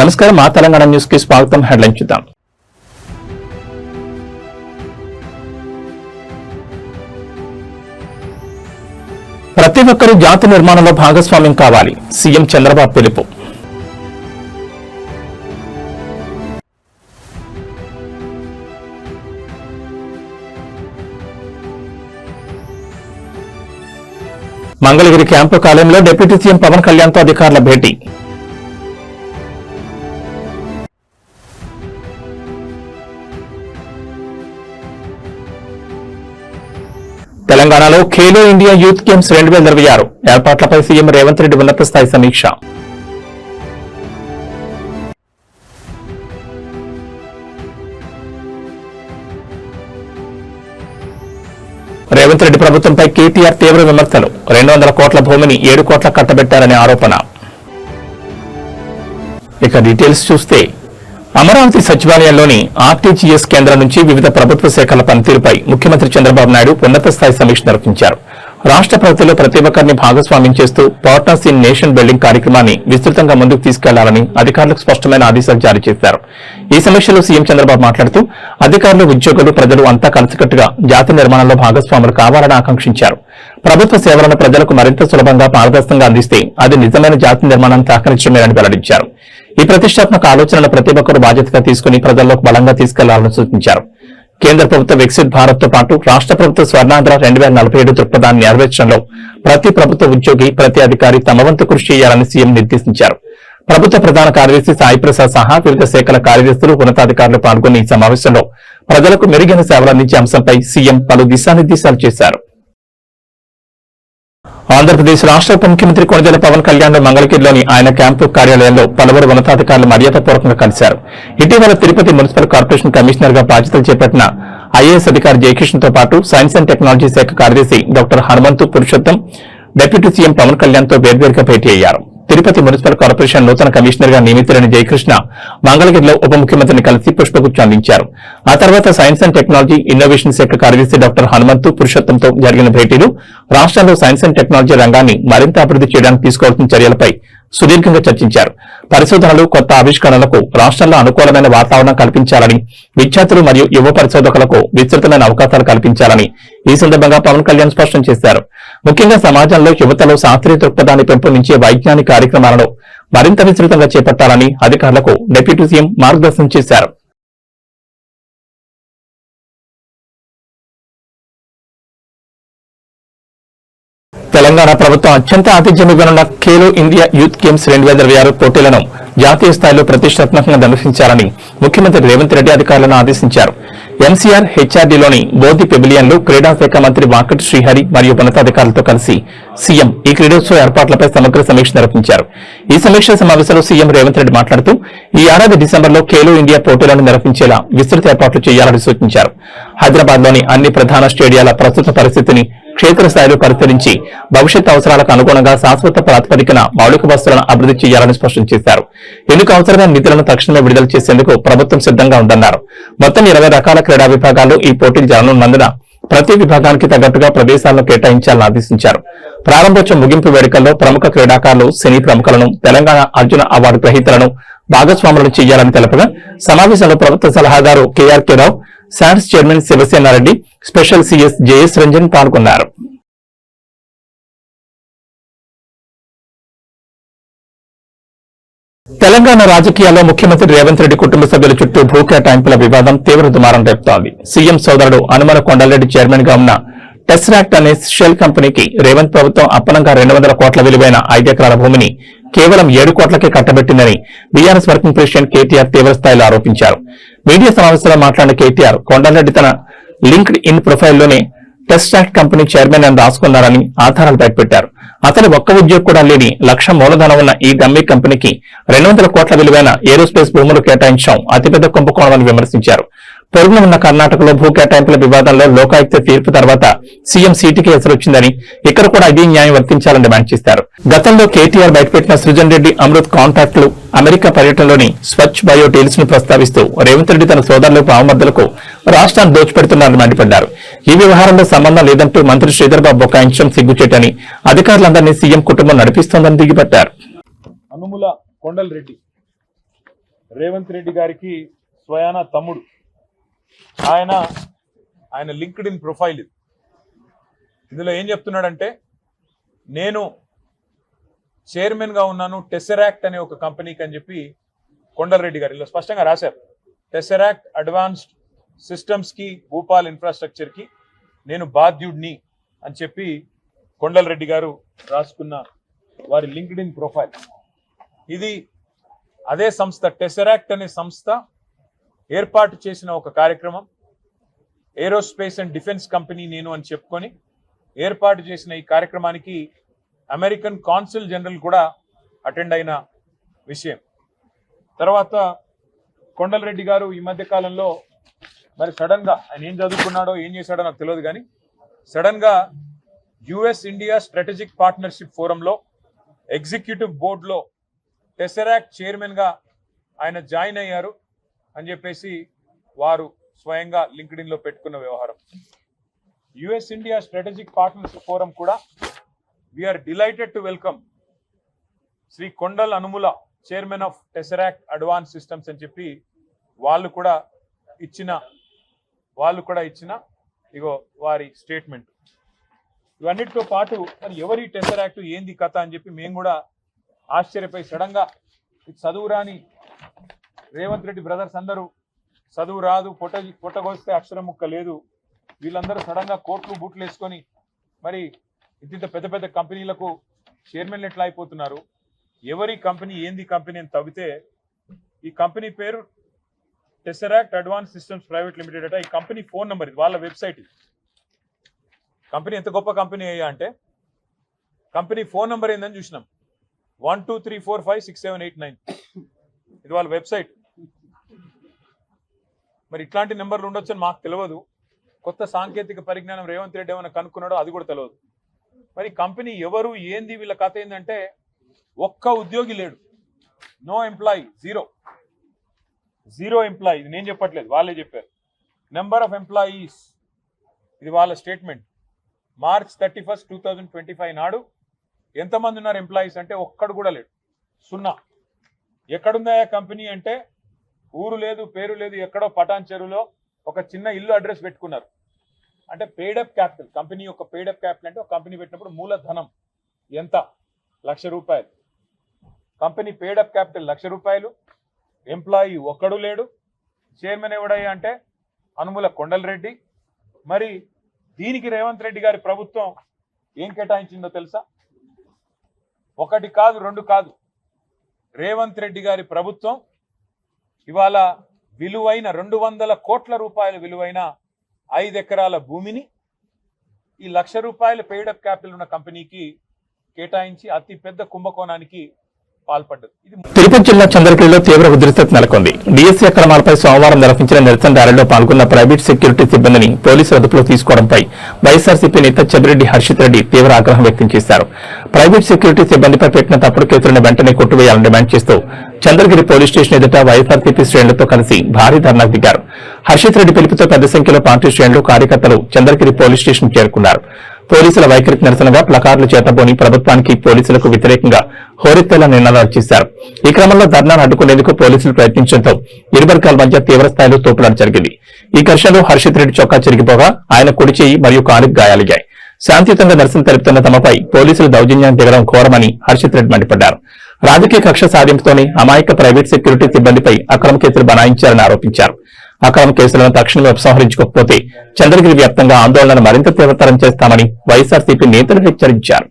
నమస్కారం, మా తెలంగాణ న్యూస్ కి స్వాగతం. హెడ్లైన్ చూద్దాం. ప్రతి ఒక్కరూ జాతి నిర్మాణంలో భాగస్వామ్యం కావాలి, సీఎం చంద్రబాబు పిలుపు. మంగళగిరి క్యాంపు కార్యాలయంలో డిప్యూటీ సీఎం పవన్ కళ్యాణ్తో అధికారుల భేటీ. తెలంగాణలో ఖేలో ఇండియా యూత్ గేమ్స్ 2026 ఏర్పాట్లపై సీఎం రేవంత్ రెడ్డి ఉన్నత స్థాయి సమీక్ష. రేవంత్ రెడ్డి ప్రభుత్వంపై కేటీఆర్ తీవ్ర విమర్శలు. 200 కోట్ల భూమిని 7 కోట్ల కట్టబెట్టారనే ఆరోపణ. ఇక డీటెయిల్స్ చూస్తే, అమరావతి సచివాలయంలోని ఆర్టీజీఎస్ కేంద్రం నుంచి వివిధ ప్రభుత్వ శాఖల పనితీరుపై ముఖ్యమంత్రి చంద్రబాబు నాయుడు ఉన్నత స్థాయి సమీక్ష నిర్వహించారు. రాష్ట్ర ప్రభుత్వంలో ప్రతి ఒక్కరిని భాగస్వామ్యం చేస్తూ పార్ట్నర్స్ ఇన్ నేషన్ బిల్డింగ్ కార్యక్రమాన్ని విస్తృతంగా ముందుకు తీసుకెళ్లాలని అధికారులకు స్పష్టమైన ఆదేశాలు జారీ చేశారు. ఈ సమీక్షలో సీఎం చంద్రబాబు మాట్లాడుతూ అధికారులు, ఉద్యోగులు, ప్రజలు అంతా కలిసికట్టుగా జాతి నిర్మాణంలో భాగస్వాములు కావాలని ఆకాంక్షించారు. ప్రభుత్వ సేవలను ప్రజలకు మరింత సులభంగా, పారదర్శకంగా అందిస్తే అది నిజమైన జాతి నిర్మాణాన్ని సహకరించడమేనని వెల్లడించారు. ఈ ప్రతిష్టాత్మక ఆలోచనలు ప్రతి ఒక్కరూ బాధ్యతగా తీసుకుని ప్రజల్లోకి బలంగా తీసుకెళ్లాలని సూచించారు. కేంద్ర ప్రభుత్వ వికసిత్ భారత్ తో పాటు రాష్ట్ర ప్రభుత్వ స్వర్ణాంధ్ర 2047 దృక్పథాన్ని నెరవేర్చడంలో ప్రతి ప్రభుత్వ ఉద్యోగి, ప్రతి అధికారి తమ వంతు కృషి చేయాలని సీఎం నిర్దేశించారు. ప్రభుత్వ ప్రధాన కార్యదర్శి సాయి ప్రసాద్ సహా వివిధ శాఖల కార్యదర్శులు, ఉన్నతాధికారులు పాల్గొన్న ఈ సమావేశంలో ప్రజలకు మెరుగైన సేవలు అందించే అంశంపై సీఎం పలు దిశానిర్దేశాలు చేశారు. ఆంధ్రప్రదేశ్ రాష్ట్ర ఉప ముఖ్యమంత్రి కొణిదెల పవన్ కళ్యాణ్ మంగళగిరిలోని ఆయన క్యాంపు కార్యాలయంలో పలువురు ఉన్నతాధికారులు మర్యాదపూర్వకంగా కలిశారు. ఇటీవల తిరుపతి మున్సిపల్ కార్పొరేషన్ కమిషనర్ గా బాధ్యతలు చేపట్టిన ఐఏఎస్ అధికారి జయకృష్ణ తో పాటు సైన్స్ అండ్ టెక్నాలజీ శాఖ కార్యదర్శి doctor Hanumanthu Purushottam deputy CM Pawan Kalyan తో వేర్వేరుగా భేటీ అయ్యారు. తిరుపతి మున్సిపల్ కార్పొరేషన్ నూతన కమిషనర్ గా నియమితులైన జయకృష్ణ మంగళగిరిలో ఉప ముఖ్యమంత్రిని కలిసి పుష్పగుచ్చం అందించారు. ఆ తర్వాత సైన్స్ అండ్ టెక్నాలజీ, ఇన్నోవేషన్ శాఖ కార్యదర్శి డాక్టర్ హనుమంతు పురుషోత్తంతో జరిగిన భేటీలు రాష్ట్రంలో సైన్స్ అండ్ టెక్నాలజీ రంగాన్ని మరింత అభివృద్ధి చేయడానికి తీసుకోవాల్సిన చర్యలపై సుదీర్ఘంగా చర్చించారు. పరిశోధనలు, కొత్త ఆవిష్కరణలకు రాష్ట్రంలో అనుకూలమైన వాతావరణం కల్పించాలని, విద్యార్థులు మరియు యువ పరిశోధకులకు విస్తృతమైన అవకాశాలు కల్పించాలని ఈ సందర్భంగా పవన్ కళ్యాణ్ స్పష్టం చేశారు. ముఖ్యంగా సమాజంలో యువతలో శాస్త్రీయ దృక్పథాన్ని పెంపొందించే వైజ్ఞానిక కార్యక్రమాలను మరింత విస్తృతంగా చేపట్టాలని అధికారులకు డిప్యూటీ సీఎం మార్గదర్శనం చేశారు. తెలంగాణ ప్రభుత్వం అత్యంత ఆతిథ్యమివ్వనున్న ఖేలో ఇండియా యూత్ గేమ్స్ 2026 పోటీలను జాతీయ స్థాయిలో ప్రతిష్టాత్మకంగా నిర్వహించాలని ముఖ్యమంత్రి రేవంత్ రెడ్డి అధికారులను ఆదేశించారు. ఎంసీఆర్ హెచ్ఆర్డీలోని బోధి పెవిలియన్లో క్రీడా శాఖ మంత్రి వాకటి శ్రీహరి మరియు ఉన్నతాధికారులతో కలిసి సీఎం ఈ క్రీడోత్సవ ఏర్పాట్లపై సమగ్ర సమీక్ష నిర్వహించారు. ఈ సమీక్ష సమావేశంలో సీఎం రేవంత్ రెడ్డి మాట్లాడుతూ ఈ ఏడాది డిసెంబర్లో ఖేలో ఇండియా పోటీలను నిర్వహించేలా విస్తృత ఏర్పాట్లు చేయాలని సూచించారు. హైదరాబాద్లోని అన్ని ప్రధాన స్టేడియాల ప్రస్తుత పరిస్థితిని క్షేత్రస్థాయిలో పరిశీలించి భవిష్యత్ అవసరాలకు అనుగుణంగా శాశ్వత ప్రాతిపదికన మౌలిక వసతులను అభివృద్ధి చేయాలని స్పష్టం చేశారు. ఇందుకు అవసరమైన నిధులను తక్షణమే విడుదల చేసేందుకు ప్రభుత్వం సిద్ధంగా ఉందన్నారు. మొత్తం 20 రకాల క్రీడా విభాగాల్లో ఈ పోటీలు జరగనున్నందున ప్రతి విభాగానికి తగ్గట్టుగా ప్రదేశాలను కేటాయించాలని ఆదేశించారు. ప్రారంభోత్సవ ముగింపు వేడుకల్లో ప్రముఖ క్రీడాకారులు, సినీ ప్రముఖులను, తెలంగాణ అర్జున అవార్డు గ్రహీతలను భాగస్వాములను చేయాలని తెలపగా సమావేశంలో ప్రభుత్వ సలహాదారు KRK Rao, SATS chairman Shivasena Reddy, special CS JS Ranjan పాల్గొన్నారు. తెలంగాణ రాజకీయాల్లో ముఖ్యమంత్రి రేవంత్ రెడ్డి కుటుంబ సభ్యుల చుట్టూ భూ కేటాయింపుల వివాదం తీవ్ర దుమారం రేపుతోంది. సీఎం సోదరుడు అనుమల కొండలరెడ్డి చైర్మన్ గా ఉన్న టెస్రాక్ట్ అనే షెల్ కంపెనీకి రేవంత్ ప్రభుత్వం అప్పనంగా 200 కోట్ల విలువైన 5 ఎకరాల భూమిని కేవలం 7 కోట్లకే కట్టబెట్టిందని బీఆర్ఎస్ వర్కింగ్ ప్రెసిడెంట్ కేటీఆర్ తీవ్రస్థాయిలో ఆరోపించారు. మీడియా సమావేశంలో మాట్లాడిన కేటీఆర్, కొండలరెడ్డి తన లింక్డ్ ఇన్ ప్రొఫైల్లోనే టెస్రాక్ట్ కంపెనీ చైర్మన్ అని రాసుకున్నారని ఆధారాలు బయటపెట్టారు. అతని ఒక్క ఉద్యోగి కూడా లేని లక్ష మూలధనం ఉన్న ఈ డమ్మీ కంపెనీకి 200 కోట్ల విలువైన ఏరోస్పేస్ భూములు కేటాయించడం అతిపెద్ద కుంభకోణమని విమర్శించారు. పొరుగున ఉన్న కర్ణాటకలో భూ కేటాయింపుల వివాదంలో లోకాయుక్త తీర్పు తర్వాత సీఎం సీటుకి ఎసరొచ్చిందని ఇక్కడ కూడా ఇదే న్యాయం వర్తించాలని డిమాండ్ చేశారు. గతంలో కేటీఆర్ బయటపెట్టిన సృజన్ రెడ్డి అమృత్ కాంట్రాక్టులు, అమెరికా పర్యటనలోని స్వచ్ఛ బయో డీల్స్ ను ప్రస్తావిస్తూ రేవంత్ రెడ్డి తన సోదరులు, బావమర్దులకు రాష్ట్రాన్ని దోచిపెడుతున్నారని మండిపడ్డారు. ఈ వ్యవహారంలో సంబంధం లేదంటూ మంత్రి శ్రీధర్ బాబు బొకాయించడం సిగ్గుచేటని, అధికారులందరినీ సీఎం కుటుంబం నడిపిస్తోందని దిగిపట్టారు. అనుముల కొండలరెడ్డి రేవంత్ రెడ్డి గారికి స్వయానా తమ్ముడు. ఆయన లింక్డ్ ఇన్ ప్రొఫైల్ ఇది. ఇందులో ఏం చెప్తున్నాడంటే, నేను చైర్మన్ గా ఉన్నాను టెసరాక్ట్ అనే ఒక కంపెనీకి అని చెప్పి కొండలరెడ్డి గారు ఇలా స్పష్టంగా రాశారు. టెసరాక్ట్ అడ్వాన్స్డ్ సిస్టమ్స్ కి, భూపాల్ ఇన్ఫ్రాస్ట్రక్చర్ కి నేను బాధ్యుడిని అని చెప్పి కొండలరెడ్డి గారు రాసుకున్న వారి లింక్డ్ ఇన్ ప్రొఫైల్ ఇది. అదే సంస్థ టెసరాక్ట్ అనే సంస్థ ఏర్పాటు చేసిన ఒక కార్యక్రమం, ఏరోస్పేస్ అండ్ డిఫెన్స్ కంపెనీ నేను అని చెప్పుకొని ఏర్పాటు చేసిన ఈ కార్యక్రమానికి అమెరికన్ కాన్సుల్ జనరల్ కూడా అటెండ్ అయిన విషయం. తర్వాత కొండలరెడ్డి గారు ఈ మధ్య కాలంలో మరి సడన్ గా ఆయన ఏం చదువుకున్నాడో ఏం చేశాడో నాకు తెలియదు, కానీ సడన్ గా యుఎస్ ఇండియా స్ట్రాటజిక్ పార్ట్నర్షిప్ ఫోరంలో ఎగ్జిక్యూటివ్ బోర్డులో టెసరాక్ట్ చైర్మన్ గా ఆయన జాయిన్ అయ్యారు అని చెప్పేసి వారు స్వయంగా లింక్డ్ ఇన్ లో పెట్టుకున్న వ్యవహారం. US India strategic partnership forum కూడా we're delighted to welcome Shri Kondal Anumula chairman of Tesseract advance systems అని చెప్పి వాళ్ళు కూడా ఇచ్చిన ఇగో వారి స్టేట్మెంట్. ఇవన్నిటితో పాటు మరి ఎవరి టెసరాక్ట్ ఏంది కథ అని చెప్పి మేము కూడా ఆశ్చర్యపోయి సడన్ గా చదువు రాని రేవంత్ రెడ్డి బ్రదర్స్ అందరూ చదువు రాదు, పొట్టగోస్తే అక్షరం ముక్క లేదు, వీళ్ళందరూ సడన్ గా కోట్లు బూట్లు వేసుకొని మరి ఇంత పెద్ద పెద్ద కంపెనీలకు చైర్మన్లు ఎట్లా అయిపోతున్నారు, ఎవరి కంపెనీ ఏంది కంపెనీ అని తవ్వితే ఈ కంపెనీ పేరు టెసరాక్ట్ అడ్వాన్స్ సిస్టమ్స్ ప్రైవేట్ లిమిటెడ్ అట. ఈ కంపెనీ ఫోన్ నెంబర్ ఇది, వాళ్ళ వెబ్సైట్ ఇది. కంపెనీ ఎంత గొప్ప కంపెనీ అయ్యా అంటే కంపెనీ ఫోన్ నెంబర్ ఏందని చూసినాం, 1234567889. ఇది వాళ్ళ వెబ్సైట్. మరి ఇట్లాంటి నెంబర్లు ఉండొచ్చని మాకు తెలియదు. కొత్త సాంకేతిక పరిజ్ఞానం రేవంత్ రెడ్డి ఏమైనా కనుక్కున్నాడో అది కూడా తెలియదు. మరి కంపెనీ ఎవరు ఏంది వీళ్ళ కథ ఏంటంటే ఒక్క ఉద్యోగి లేడు, నో ఎంప్లాయీ, జీరో ఎంప్లాయీ. ఇది నేను చెప్పట్లేదు, వాళ్ళే చెప్పారు. నెంబర్ ఆఫ్ ఎంప్లాయీస్ ఇది వాళ్ళ స్టేట్మెంట్. March 31, 2025 నాడు ఎంతమంది ఉన్నారు ఎంప్లాయీస్ అంటే ఒక్కడు కూడా లేడు, 0. ఎక్కడుందా కంపెనీ అంటే ఊరు లేదు, పేరు లేదు, ఎక్కడో పటాన్ చెరువులో ఒక చిన్న ఇల్లు అడ్రస్ పెట్టుకున్నారు. అంటే పెయిడప్ క్యాపిటల్, కంపెనీ యొక్క పెయిడప్ క్యాపిటల్ అంటే ఒక కంపెనీ పెట్టినప్పుడు మూలధనం ఎంత, ₹1,00,000. కంపెనీ పెయిడప్ క్యాపిటల్ ₹1,00,000, ఎంప్లాయీ ఒక్కడు లేడు. చైర్మన్ ఎవడయ్యా అంటే అనుముల కొండలరెడ్డి. మరి దీనికి రేవంత్ రెడ్డి గారి ప్రభుత్వం ఏం కేటాయించిందో తెలుసా? 1 కాదు 2 కాదు, రేవంత్ రెడ్డి గారి ప్రభుత్వం ఇవాళ విలువైన 200 కోట్ల రూపాయల విలువైన 5 ఎకరాల భూమిని ఈ ₹1,00,000 పెయిడప్ క్యాపిటల్ ఉన్న కంపెనీకి కేటాయించి అతి పెద్ద కుంభకోణానికి పాల్పడ్డది. తిరుపతి జిల్లా చంద్రగిరిలో తీవ్ర ఉద్రిక్తత నెలకొంది. డిఎస్సీ అక్రమాలపై సోమవారం నిర్వహించిన నిరసన ర్యాలీలో పాల్గొన్న ప్రైవేట్ సెక్యూరిటీ సిబ్బందిని పోలీసులు అదుపులో తీసుకోవడంపై వైఎస్ఆర్సీపీ నేత చెబిరెడ్డి హర్షిత్ రెడ్డి తీవ్ర ఆగ్రహం వ్యక్తం చేశారు. ప్రైవేట్ సెక్యూరిటీ సిబ్బందిపై పెట్టిన తప్పుడు కేసులను వెంటనే కొట్టివేయాలని డిమాండ్ చేస్తూ చంద్రగిరి పోలీస్ స్టేషన్ ఎదుట వైఎస్ఆర్సీపీ శ్రేణులతో కలిసి భారీ ధర్నాకు దిగారు. హర్షిత్ రెడ్డి పిలుపుతో పెద్ద సంఖ్యలో పార్టీ శ్రేణులు, కార్యకర్తలు చంద్రగిరి పోలీస్ స్టేషన్ చేరుకున్నారు. పోలీసుల వైఖరికి నిరసనగా ప్లకార్డులు చేతబోని ప్రభుత్వానికి, పోలీసులకు వ్యతిరేకంగా హోరెత్తేలా నినాదాలు చేశారు. ఈ క్రమంలో ధర్నాను అడ్డుకునేందుకు పోలీసులు ప్రయత్నించడంతో ఇరు వర్గాల మధ్య తీవ్రస్థాయిలో తోపులాట జరిగింది. ఈ ఘర్షణలో హర్షిత్ రెడ్డి చొక్కా చెరిగిపోగా ఆయన కుడి చేయి మరియు కాలికి గాయాలయ్యాయి. శాంతియుతంగా నిరసన తెలుపుతున్న తమపై పోలీసులు దౌర్జన్యాన్ని దిగడం ఘోరమని హర్షిత్ రెడ్డి మండిపడ్డారు. రాజకీయ కక్ష సాధింపుతోనే అమాయక ప్రైవేట్ సెక్యూరిటీ సిబ్బందిపై అక్రమ కేసులు బనాయించారని ఆరోపించారు. అక్రమ కేసులను తక్షణమే ఉపసంహరించుకోకపోతే చంద్రగిరి వ్యాప్తంగా ఆందోళనను మరింత తీవ్రతరం చేస్తామని వైఎస్ఆర్సీపీ నేతలు హెచ్చరించారు.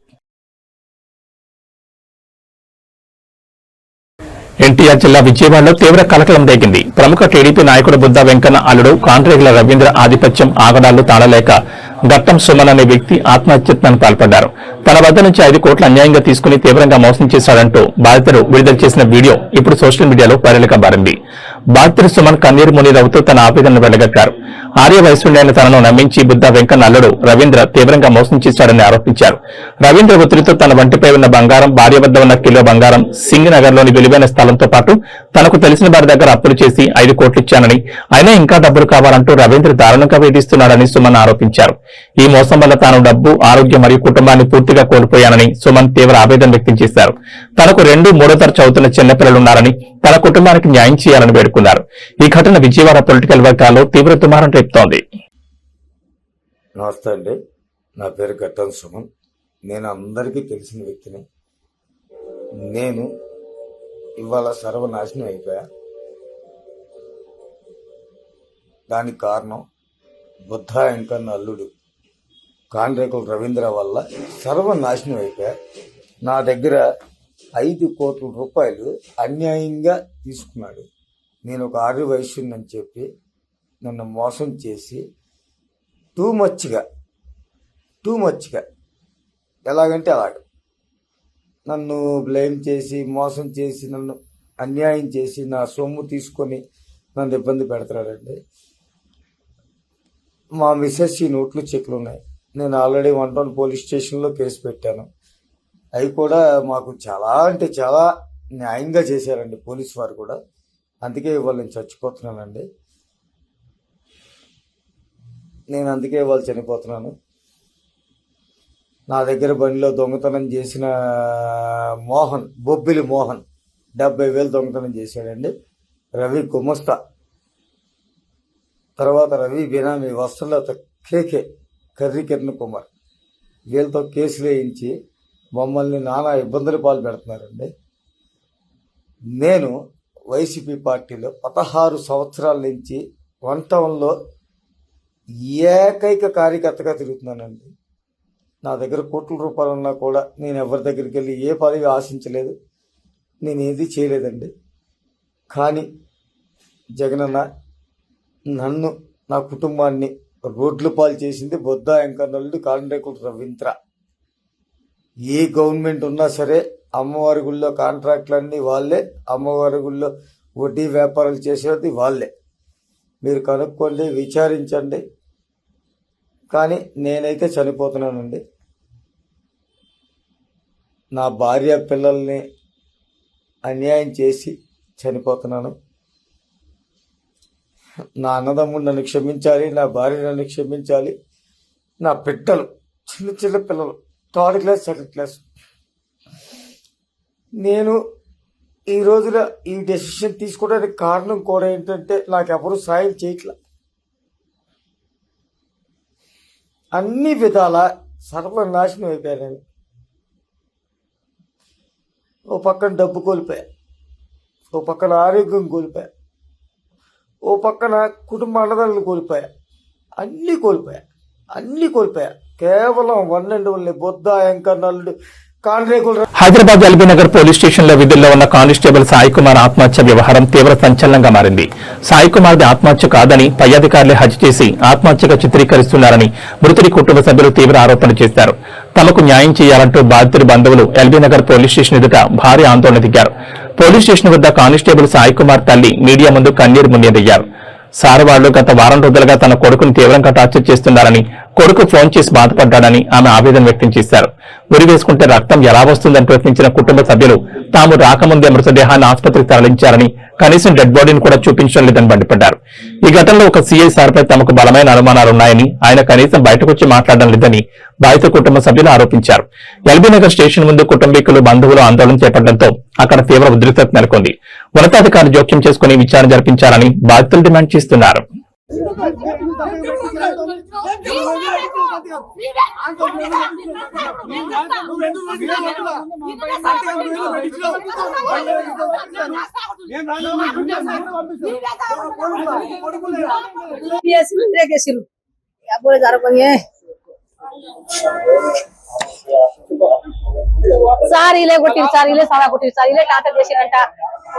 ఎన్టీఆర్ జిల్లా విజయవాడలో తీవ్ర కలకలం రేగింది. ప్రముఖ టీడీపీ నాయకుడు బుద్ధా వెంకన్న అల్లుడు కాంట్రేగుల రవీంద్ర ఆధిపత్యం ఆగడాలు తాళలేక గట్టం సుమన్ అనే వ్యక్తి ఆత్మహత్యత్నానికి పాల్పడ్డారు. తన వద్ద నుంచి 5 కోట్లు అన్యాయంగా తీసుకుని తీవ్రంగా మోసం చేశాడంటూ బాధితుడు విడుదల చేసిన వీడియో ఇప్పుడు సోషల్ మీడియాలో వైరల్గా మారింది. బాధితుడు సుమన్ కన్నీరు మునీరవుతూ తన ఆవేదనను వెళ్లగక్కారు. ఆర్య వైశ్యుడైన తనను నమ్మించి బుద్ధా వెంకన్న అల్లుడు రవీంద్ర తీవ్రంగా మోసం చేశాడని ఆరోపించారు. రవీంద్ర ఒత్తిడితో తన వంటిపై ఉన్న బంగారం, భార్య వద్ద ఉన్న కిలో బంగారం, సింగ్ నగర్ లోని విలువైన స్థలంతో పాటు తనకు తెలిసిన వారి దగ్గర అప్పులు చేసి 5 కోట్లు ఇచ్చానని, అయినా ఇంకా డబ్బులు కావాలంటూ రవీంద్ర దారుణంగా వేధిస్తున్నాడని సుమన్ ఆరోపించారు. ఈ మోసం వల్ల తాను డబ్బు, ఆరోగ్యం మరియు కుటుంబాన్ని పూర్తిగా కోల్పోయానని సుమన్ తీవ్ర ఆవేదన వ్యక్తం చేశారు. తనకు 2, 3వ తరగతి చదువుతున్న చిన్నపిల్లలున్నారని, తన కుటుంబానికి న్యాయం చేయాలని వేడుకున్నారు. ఈ ఘటన విజయవాడ పొలిటికల్ వర్గాల్లో తీవ్ర దుమారం రేపుతోంది. నమస్తే అండి, నా పేరు గట్టం సుమన్. నేను అందరికీ తెలిసిన వ్యక్తిని. నేను ఇవాళ సర్వనాశనం అయిపోయా. దానికి కారణం బుద్ధా వెంకన్న అల్లుడు కాండ్రేకుల రవీంద్ర వల్ల సర్వనాశనం అయిపోయా. నా దగ్గర 5 కోట్ల రూపాయలు అన్యాయంగా తీసుకున్నాడు. నేను ఒక ఆర్య వైశ్యుని చెప్పి నన్ను మోసం చేసి టూ మచ్గా ఎలాగంటే అలాగ నన్ను బ్లేమ్ చేసి, మోసం చేసి, నన్ను అన్యాయం చేసి, నా సొమ్ము తీసుకొని నన్ను ఇబ్బంది పెడతాడండి. మా మిస్సెస్ ఈ నోట్లు చెక్లు ఉన్నాయి. నేను ఆల్రెడీ 1 టౌన్ పోలీస్ స్టేషన్లో కేసు పెట్టాను. అవి కూడా మాకు చాలా అంటే చాలా న్యాయంగా చేశారండి పోలీసు వారు కూడా. అందుకే ఇవాళ నేను చచ్చిపోతున్నానండి. అందుకే ఇవాళ చనిపోతున్నాను. నా దగ్గర బండిలో దొంగతనం చేసిన బొబ్బిలి మోహన్ 70,000 దొంగతనం చేశాడండి. రవి గుమస్తా, తర్వాత రవి బినామీ వసలత కేకే కర్రీ కిరణ్ కుమార్, వీళ్ళతో కేసులు వేయించి మమ్మల్ని నానా ఇబ్బందులు పాలు పెడుతున్నారండి. నేను వైసీపీ పార్టీలో 16 సంవత్సరాల నుంచి 1 టౌన్లో ఏకైక కార్యకర్తగా తిరుగుతున్నానండి. నా దగ్గర కోట్ల రూపాయలు ఉన్నా కూడా నేను ఎవరి దగ్గరికి వెళ్ళి ఏ పదవి ఆశించలేదు, నేను ఏది చేయలేదండి. కానీ జగనన్న నన్ను, నా కుటుంబాన్ని రోడ్ల పాలు చేసింది బొద్దా వెంకన్నల్లుడు కాండ్రేకుల రవీంద్ర. ఏ గవర్నమెంట్ ఉన్నా సరే అమ్మవారి గుళ్ళో కాంట్రాక్టులన్నీ వాళ్ళే, అమ్మవారి గుళ్ళో వడ్డీ వ్యాపారాలు చేసేది వాళ్ళే. మీరు కనుక్కోండి, విచారించండి. కానీ నేనైతే చనిపోతున్నానండి. నా భార్య పిల్లల్ని అన్యాయం చేసి చనిపోతున్నాను. నా అన్నదమ్ముడు నన్ను క్షమించాలి, నా భార్య నన్ను క్షమించాలి. నా బిడ్డలు చిన్న పిల్లలు 3rd క్లాస్ 2nd క్లాస్. నేను ఈ రోజున ఈ డెసిషన్ తీసుకోవడానికి కారణం కూడా ఏంటంటే నాకెవరు సాయం చేయట్లా. అన్ని విధాల సర్వనాశనం అయిపోయాను. ఓ పక్కన డబ్బు కోల్పోయా, ఓ పక్కన ఆరోగ్యం కోల్పోయా, ఓ పక్కన కుటుంబ అండదాలను కోల్పోయా, అన్నీ కోల్పోయా. కేవలం 1 and only బొద్దా వెంకన్నల్లుడు కాండ్రేకుల. హైదరాబాద్ ఎల్బీనగర్ పోలీస్ స్టేషన్ లో విధుల్లో ఉన్న కానిస్టేబుల్ సాయి కుమార్ ఆత్మహత్య వ్యవహారం తీవ్ర సంచలనంగా మారింది. సాయి కుమార్ది ఆత్మహత్య కాదని పై అధికారులే హత్య చేసి ఆత్మహత్యగా చిత్రీకరిస్తున్నారని మృతుడి కుటుంబ సభ్యులు తీవ్ర ఆరోపణలు చేశారు. తమకు న్యాయం చేయాలంటూ బాధితుడి బంధువులు ఎల్బీనగర్ పోలీస్ స్టేషన్ ఎదుట భారీ ఆందోళన దిగారు. పోలీస్ స్టేషన్ వద్ద కానిస్టేబుల్ సాయి కుమార్ తల్లి మీడియా ముందు కన్నీరు మున్నీరయ్యారు. సారవాళ్లు గత వారం రోజులుగా తన కొడుకుని తీవ్రంగా టార్చర్ చేస్తున్నారని, కొడుకు ఫోన్ చేసి బాధపడ్డాడని ఆమె ఆవేదన వ్యక్తం చేశారు. ఉరి వేసుకుంటే రక్తం ఎలా వస్తుందని ప్రశ్నించిన కుటుంబ సభ్యులు తాము రాకముందే మృతదేహాన్ని ఆసుపత్రికి తరలించారని, కనీసం డెడ్ బాడీని కూడా చూపించడం లేదని మండిపడ్డారు. ఈ ఘటనలో ఒక సీఐ సార్పై తమకు బలమైన అనుమానాలున్నాయని, ఆయన కనీసం బయటకొచ్చి మాట్లాడడం లేదని బాధిత కుటుంబ సభ్యులు ఆరోపించారు. ఎల్బీనగర్ స్టేషన్ ముందు కుటుంబీకులు, బంధువులు ఆందోళన చేపట్టడంతో అక్కడ తీవ్ర ఉద్రిక్తత నెలకొంది. ఉన్నతాధికారులు జోక్యం చేసుకుని విచారణ జరిపించాలని బాధితులు డిమాండ్ చేస్తున్నారు. సార్ ఇలా కొట్టిరు సార్, ఇలా సలా కొట్టిరు సార్, ఇలా టార్చర్ చేసిరంట.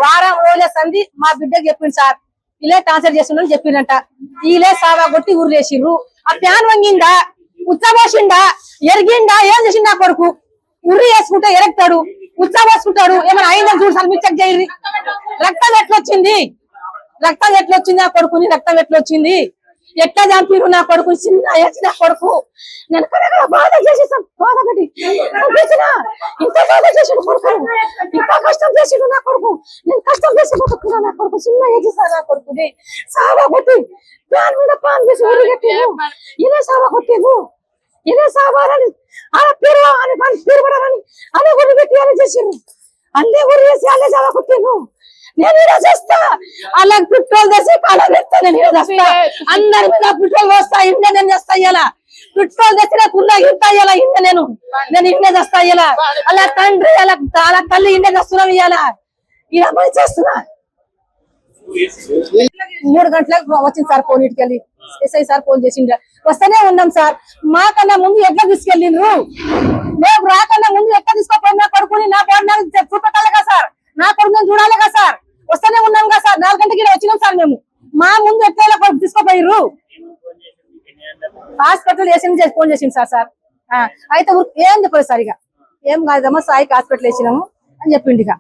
వారం రోజుల సంధి మా బిడ్డకి చెప్పిండు సార్, ఇలా టార్చర్ చేస్తుండని చెప్పిండంట. ఇలా సావా కొట్టి ఊరేసిర్రు. ఆ ప్యాన్ వంగిందా, ఉచ్చబోసిండా, ఎరిగిండా, ఏం చేసిండా కొడుకు? ఉర్రి వేసుకుంటే ఎరగతాడు, ఉచ్చబోసుకుంటాడు. ఏమైనా అయిందని చూడు సార్, మీరు చెక్ చేయండి. రక్తం ఎట్లొచ్చింది ఆ కొడుకుని? రక్తం ఎట్లొచ్చింది? ఎట్లా చంపిరు నా కొడుకు? చిన్న ఏజ్ నా కొడుకు. నేను బాధ చేసేసాం, బాధ పెట్టి ఇంత బాధ చేసిన కొడుకు, ఇంత కష్టం చేసిండు నా కొడుకు. నేను కష్టం చేసి బతుకున్నా నా కొడుకు చిన్న ఏజ్ సార్ నా కొడుకుది సావా కొట్టి ప్యాన్ మీద పాన్ వేసి ఊరిగట్టిను ఇలా సావా కొట్టేను ఇలా సావాలని అలా పేరు అని పేరు పడాలని అలా ఊరి పెట్టి అలా చేసారు అల్లే ఊరి వేసి అల్లే సావా కొట్టాను నేను ఇలా చేస్తా అలా పెట్రోల్ తెసి అలా పెడతా నేను ఇలా చేస్తా అందరి మీద పెట్రోల్ పోస్తా ఇండే నేను చేస్తా ఇలా పెట్రోల్ తెచ్చిన కున్నా ఇంత ఇలా ఇండే నేను ఇండే చేస్తా ఇలా అలా తండ్రి అలా అలా తల్లి ఇండే చేస్తున్నాం ఇలా ఇలా పని చేస్తున్నా 3 గంటలకు వచ్చింది సార్ ఫోన్ ఇటుకెళ్ళి ఎస్ఐ సార్ ఫోన్ చేసిండ్రు వస్తేనే ఉన్నాం సార్ మాకన్నా ముందు ఎట్లా తీసుకెళ్ళిండ్రు మేము రాకన్నా ముందు ఎట్లా తీసుకోపోయి నా కొడుకుని నా కోడి నాకు చూపెట్టాలి కదా సార్ నా కొడుకుని చూడాలి కదా సార్ వస్తేనే ఉన్నాం కదా సార్ 4 గంటలకి వచ్చినాం సార్ మేము మా ముందు ఎట్లా తీసుకోపోయిర్రు హాస్పిటల్ వేసి ఫోన్ చేసింది సార్ అయితే ఏం చెప్పలేదు సార్ ఇక ఏం కాదమ్మా సాయికి హాస్పిటల్ వేసినాము అని చెప్పిండు ఇక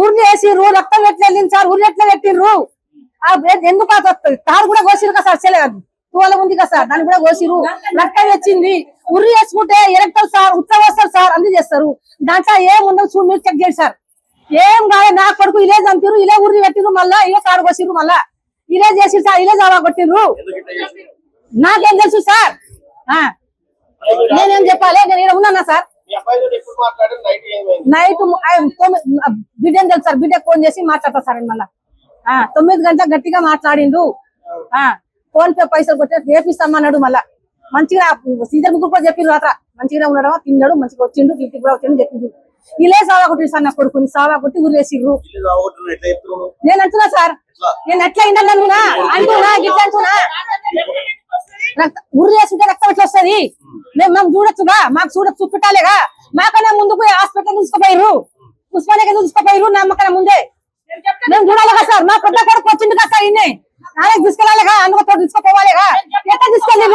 ఊరిని వేసిర్రు రక్తం ఎట్లా వెళ్ళింది సార్ ఊరిని ఎట్లా పెట్టిర్రు ఎందుకు తాడు కూడా కోసిరు కదా సార్ చెల్లె తోల ఉంది కదా సార్ దాన్ని కూడా కోసిరు రక్తం వచ్చింది ఉర్రి వేసుకుంటే ఎరక్తారు సార్ ఉత్తరం వస్తారు సార్ అన్ని చేస్తారు దాంట్లో ఏం ఉండవు చూడు మీరు చెక్ చేయండి సార్ ఏం కాదు నా కొడుకు ఇలే చంపిరు ఇలే ఉర్రి పెట్టిరు మళ్ళా ఇలే తాడు కోసిరు మళ్ళా ఇలే చేసిరు సార్ ఇలే జావా కొట్టిర్రు నాకేం తెలుసు సార్ నేనేం చెప్పాలి నేను ఇక్కడ ఉన్నానా సార్ నైట్ బిడ్డని తెలుసు సార్ బిడ్డకు ఫోన్ చేసి మాట్లాడతా సార్ మళ్ళా 9 గంటలకు గట్టిగా మాట్లాడిండు ఫోన్ పే పైసలు కొట్టే రేపిస్తామన్నాడు మళ్ళా మంచిగా సీజన్ ముగ్గురు కూడా చెప్పిండు రాత్ర మంచిగా ఉండడం తిన్నాడు మంచిగా వచ్చిండు ఇంటికి కూడా వచ్చిండు చెప్పిండు ఇలే సావా కొట్టి సార్ నా కొడుకుని సావా కొట్టి ఊరేసిర్రు నేను అంటున్నా సార్ నేను ఎట్లా ఇంటున్నా గిట్లా అంటున్నా ఉర్రి వేసుకుంటే రక్తం ఎట్లా వస్తుంది మేము చూడొచ్చుగా మాకు చూపెట్టాలిగా మాకన్నా ముందుకు హాస్పిటల్ తీసుకుపోయిర్రు ఉస్మానియా తీసుకుపోయిర్రు నమ్మకన్నా ముందే మేము చూడాలిగా సార్ మా పెద్ద కొడుకు వచ్చింది కదా సార్ ఇన్ని నానే తీసుకెళ్ళాలిగా అందుకు తీసుకుపోవాలిగా ఎట్లా తీసుకెళ్ళి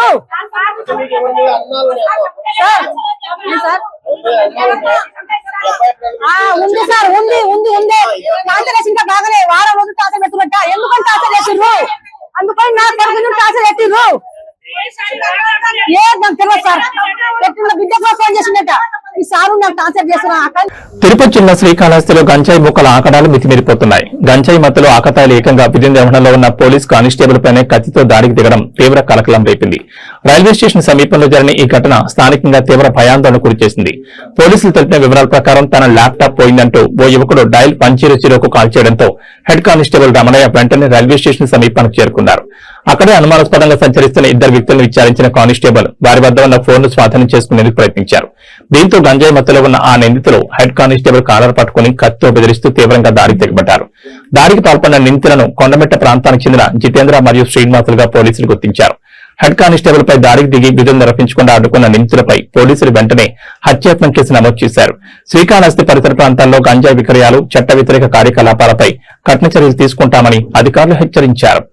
ఉంది సార్ ఉంది టార్చర్ వేసి ఇంకా బాగానే వారం రోజులు టార్చర్ పెట్టుకుంటా ఎందుకని టార్చర్ చేసిర్రు అందుకని నా కొడుకు టార్చర్ పెట్టిర్రు తెలియదు సార్ పెట్టిన బిడ్డ ఫోన్ చేసిందట ఈ సారు నాకు టార్చర్ చేస్తున్నా తిరుపతి జిల్లా శ్రీకాళహస్తిలో గంజాయి మొక్కల ఆకడాలు మితిమీరిపోతున్నాయి. గంజాయి మత్తులో ఆకతాయిలు ఏకంగా విధి నిర్వహణలో ఉన్న పోలీస్ కానిస్టేబుల్ పైనే కత్తితో దాడికి దిగడం తీవ్ర కలకలం రేపింది. రైల్వే స్టేషన్ సమీపంలో జరిగిన ఈ ఘటన స్థానికంగా తీవ్ర భయాందోళన గురిచేసింది. పోలీసులు తెలిపిన వివరాల ప్రకారం తన ల్యాప్టాప్ పోయిందంటూ ఓ యువకుడు డయల్ 100కు కాల్ చేయడంతో హెడ్ కానిస్టేబుల్ రమణయ్య వెంటనే రైల్వే స్టేషన్ సమీపానికి చేరుకున్నారు. అక్కడే అనుమానాస్పదంగా సంచరిస్తున్న 2 వ్యక్తులను విచారించిన కానిస్టేబుల్ వారి వద్ద ఉన్న ఫోన్ను స్వాధీనం చేసుకునేందుకు ప్రయత్నించారు. దీంతో గంజాయి మత్తులో ఉన్న ఆ నిందితులు హెడ్ కానిస్టేబుల్ కాలర్ పట్టుకుని కత్తితో బెదిరిస్తూ తీవ్రంగా దాడికి తెగబడ్డారు. దాడికి పాల్పడిన నిందితులను కొండమెట్ట ప్రాంతానికి చెందిన జితేంద్ర మరియు శ్రీనివాసులుగా పోలీసులు గుర్తించారు. హెడ్ కానిస్టేబుల్ పై దాడికి దిగి విధులు నిర్వహించకుండా అడ్డుకున్న నిందితులపై పోలీసులు వెంటనే హత్యాయత్నం కేసు నమోదు చేశారు. శ్రీకాళహస్తి పరిసర ప్రాంతాల్లో గంజాయి విక్రయాలు, చట్ట వ్యతిరేక కార్యకలాపాలపై కఠిన చర్యలు తీసుకుంటామని అధికారులు హెచ్చరించారు.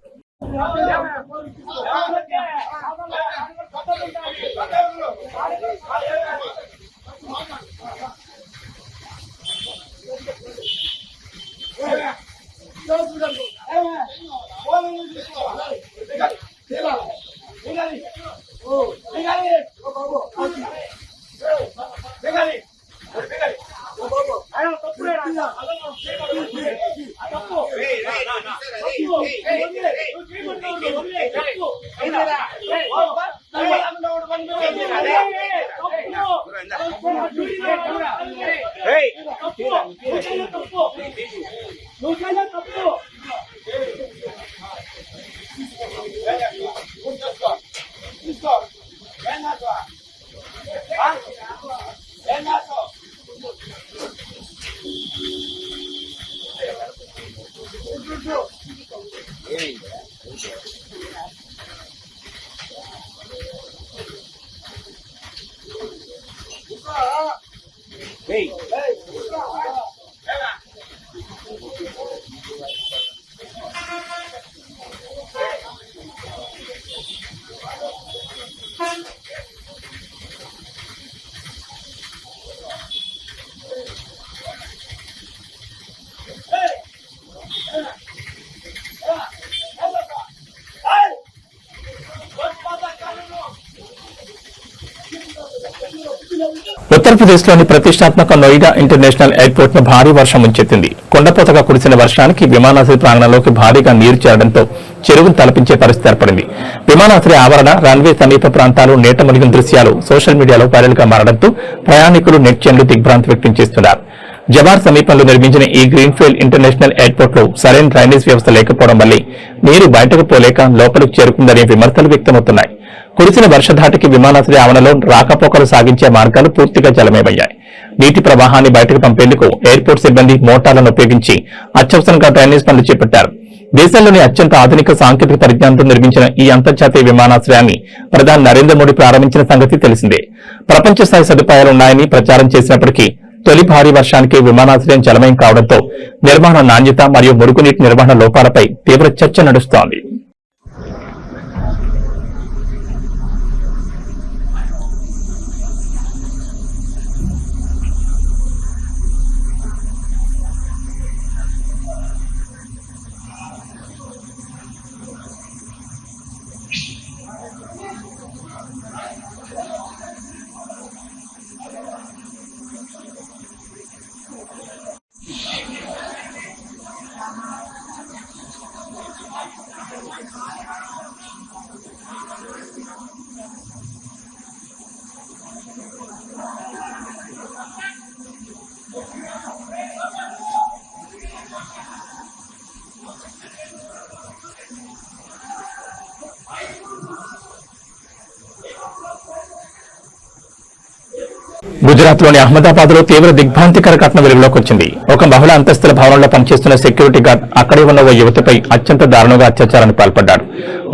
ఉత్తరప్రదేశ్లోని ప్రతిష్టాత్మక నోయిడా ఇంటర్నేషనల్ ఎయిర్పోర్ట్ ను భారీ వర్షం ముంచెత్తింది. కొండపోతగా కురిసిన వర్షానికి విమానాశ్రయ ప్రాంగణంలోకి భారీగా నీరు చేరడంతో చెరువును తలపించే పరిస్థితి ఏర్పడింది. విమానాశ్రయ ఆవరణ, రన్వే సమీప ప్రాంతాలు నీట మునిగిన దృశ్యాలు సోషల్ మీడియాలో వైరల్ గా మారడంతో ప్రయాణికులు, నెటిజన్లు దిగ్భ్రాంతి వ్యక్తం చేస్తున్నారు. జబార్ సమీపంలో నిర్మించిన ఈ గ్రీన్ఫీల్డ్ ఇంటర్నేషనల్ ఎయిర్పోర్ట్ లో సరైన డ్రైనేజ్ వ్యవస్థ లేకపోవడం వల్లే నీరు బయటకు పోలేక లోపలికి చేరుకుందనే విమర్శలు వ్యక్తమవుతున్నాయి. కురిసిన వర్షధాటికి విమానాశ్రయ ఆవరణలో రాకపోకలు సాగించే మార్గాలు పూర్తిగా జలమయమయ్యాయి. నీటి ప్రవాహాన్ని బయటకు పంపేందుకు ఎయిర్పోర్ట్ సిబ్బంది మోటార్లను ఉపయోగించి అత్యవసరంగా డ్రైనేజ్ పనులు చేపట్టారు. దేశంలోని అత్యంత ఆధునిక సాంకేతిక పరిజ్ఞానంతో నిర్మించిన ఈ అంతర్జాతీయ విమానాశ్రయాన్ని ప్రధాని నరేంద్ర మోడీ ప్రారంభించిన సంగతి తెలిసిందే. ప్రపంచ స్థాయి సదుపాయాలున్నాయని ప్రచారం చేసినప్పటికీ తొలి భారీ వర్షానికి విమానాశ్రయం జలమయం కావడంతో నిర్మాణ నాణ్యత మరియు మురుగునీటి నిర్వహణ లోపాలపై తీవ్ర చర్చ నడుస్తోంది. గుజరాత్ లోని అహ్మదాబాద్ లో తీవ్ర దిగ్భ్రాంతికర ఘటన వెలుగులోకి వచ్చింది. ఒక బహుళ అంతస్తుల భవనంలో పనిచేస్తున్న సెక్యూరిటీ గార్డ్ అక్కడే ఉన్న ఓ యువతిపై అత్యంత దారుణంగా అత్యాచారానికి పాల్పడ్డాడు.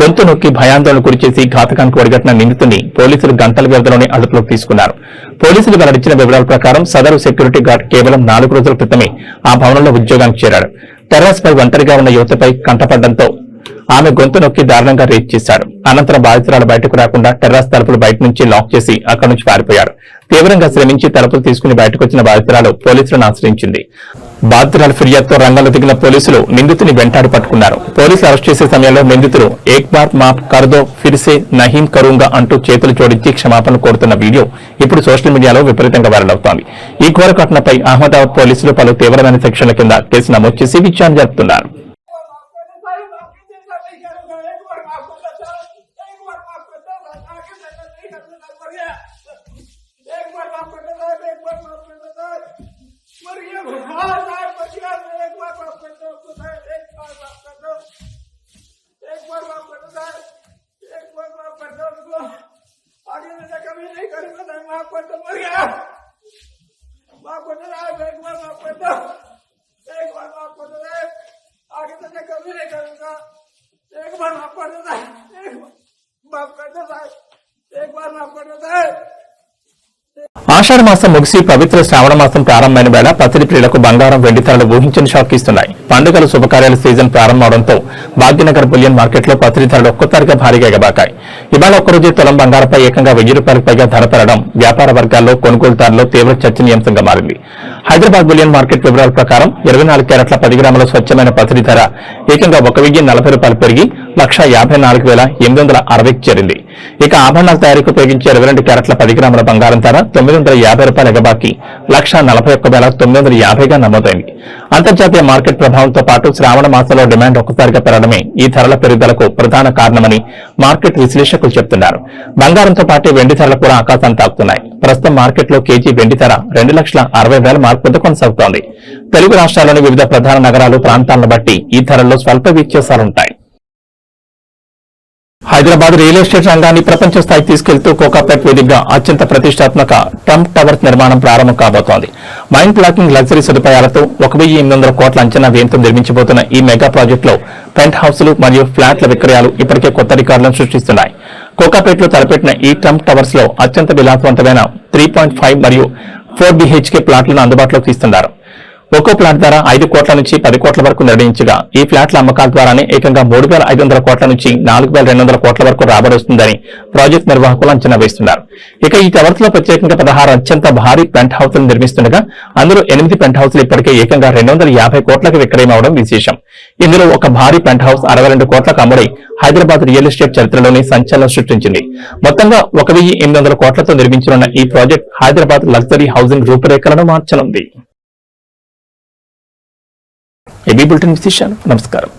గొంతు నొక్కి భయాందోళన గురిచేసి ఘాతకానికి ఒడిగట్టిన నిందితుని పోలీసులు గంటల వ్యవధిలోనే అదుపులోకి తీసుకున్నారు. పోలీసులు వెల్లడించిన వివరాల ప్రకారం సదరు సెక్యూరిటీ గార్డ్ కేవలం 4 రోజుల క్రితమే ఆ భవనంలో ఉద్యోగానికి చేరాడు. టెర్రస్ పై ఒంటరిగా ఉన్న యువతిపై కంటపడడంతో ఆమె గొంతు నొక్కి దారుణంగా రేప్ చేశాడు. అనంతరం బాధితురాలు బయటకు రాకుండా టెర్రస్ తలుపులు బయట నుంచి లాక్ చేసి అక్కడి నుంచి పారిపోయాడు. తీవ్రంగా శ్రమించి తలుపులు తీసుకుని బయటకు వచ్చిన బాధితురాలు పోలీసులను ఆశ్రయించింది. బాధితురాలు ఫిర్యాదుతో రంగంలో దిగిన పోలీసులు నిందితుని వెంటాడి పట్టుకున్నారు. పోలీసులు అరెస్ట్ చేసే సమయంలో నిందితుడు ఏక్ బార్ మాఫ్ కర్దో ఫిర్సే నహీం కరూంగా అంటూ చేతులు జోడించి క్షమాపణ కోరుతున్న వీడియో ఇప్పుడు సోషల్ మీడియాలో విపరీతంగా వైరల్ అవుతోంది. ఈ ఘోర ఘటనపై అహ్మదాబాద్ పోలీసులు పలు తీవ్రమైన సెక్షన్ల కింద కేసు నమోదు చేసి విచారణ జరుపుతున్నారు. ఆషాఢ మాసం ముగిసి పవిత్ర శ్రావణ మాసం ప్రారంభమైన వేళ పసిడి ప్రియులకు బంగారం, వెండి ధరలు ఊహించని షాక్ ఇస్తున్నాయి. పండుగల శుభకార్యాల సీజన్ ప్రారంభమవడంతో భాగ్యనగర్ బులియన్ మార్కెట్లో పసిడి ధరలు ఒక్కసారిగా భారీగా ఎగబాకాయి. ఇవాళ ఒక్కరోజే తులం బంగారంపై ఏకంగా ₹1000 పైగా ధర పెరగడం వ్యాపార వర్గాల్లో కొనుగోలుదారుల్లో తీవ్ర చర్చనీయాంశంగా మారింది. హైదరాబాద్ బులియన్ మార్కెట్ వివరాల ప్రకారం 24 క్యారెట్ల 10 గ్రాముల స్వచ్ఛమైన పసిడి ధర ఏకంగా ₹1,040 పెరిగి ₹1,54,860కి చేరింది. ఇక ఆభరణాల తయారీకి ఉపయోగించే 22 క్యారెట్ల 10 గ్రాముల బంగారం ధర ₹950 ఎగబాకి ₹141,950గా నమోదైంది. అంతర్జాతీయ మార్కెట్ ప్రభావంతో పాటు శ్రావణ మాసంలో డిమాండ్ ఒక్కసారిగా పెరగడమే ఈ ధరల పెరుగుదలకు ప్రధాన కారణమని మార్కెట్ విశ్లేషకులు చెబుతున్నారు. బంగారంతో పాటు వెండి ధరలు కూడా ఆకాశాన్ని తాకుతున్నాయి. ప్రస్తుతం మార్కెట్లో కేజీ వెండి ధర 2,60,000 మార్కు వద్ద కొనసాగుతోంది. తెలుగు రాష్ట్రాల్లోని వివిధ ప్రధాన నగరాలు, ప్రాంతాలను బట్టి ఈ ధరల్లో స్వల్ప వ్యత్యాసాలుంటాయి. హైదరాబాద్ రియల్ ఎస్టేట్ రంగాన్ని ప్రపంచ స్థాయికి తీసుకెళ్తూ కోకాపేట్ వేదికగా అత్యంత ప్రతిష్టాత్మక ట్రంప్ టవర్స్ నిర్మాణం ప్రారంభం కాబోతోంది. మైండ్ బ్లాకింగ్ లగ్జరీ సదుపాయాలతో 1,800 కోట్ల అంచనా వ్యయంతో నిర్మించబోతున్న ఈ మెగా ప్రాజెక్టులో పెంట్ హౌస్లు మరియు ఫ్లాట్ల విక్రయాలు ఇప్పటికే కొత్త రికార్డులను సృష్టిస్తున్నాయి. కోకాపేట్లో తలపెట్టిన ఈ ట్రంప్ టవర్స్ లో అత్యంత విలాసవంతమైన 3.5 మరియు 4 BHK ప్లాట్లను అందుబాటులోకి ఇస్తున్నారు. ఒక్కో ప్లాట్ ధర 5 కోట్ల నుంచి 10 కోట్ల వరకు నిర్ణయించగా ఈ ఫ్లాట్ల అమ్మకాల ద్వారానే ఏకంగా 3,500 కోట్ల నుంచి 4,200 కోట్ల వరకు రాబడి వస్తుందని ప్రాజెక్టు నిర్వాహకులు అంచనా వేస్తున్నారు. ఇక ఈ టవర్స్ లో ప్రత్యేకంగా 16 అత్యంత భారీ పెంట్ హౌస్లు నిర్మిస్తుండగా అందులో 8 పెంట్ హౌస్లు ఇప్పటికే ఏకంగా 250 కోట్లకు విక్రయమవడం విశేషం. ఇందులో ఒక భారీ పెంట్ హౌస్ 62 కోట్లకు అమ్ముడై హైదరాబాద్ రియల్ ఎస్టేట్ చరిత్రలోనే సంచలనం సృష్టించింది. మొత్తంగా 1,800 కోట్లతో నిర్మించనున్న ఈ ప్రాజెక్ట్ హైదరాబాద్ లగ్జరీ హౌసింగ్ రూపురేఖలను మార్చనుంది. ఏబీ బులెటిన్ విశేషాలు. నమస్కారం.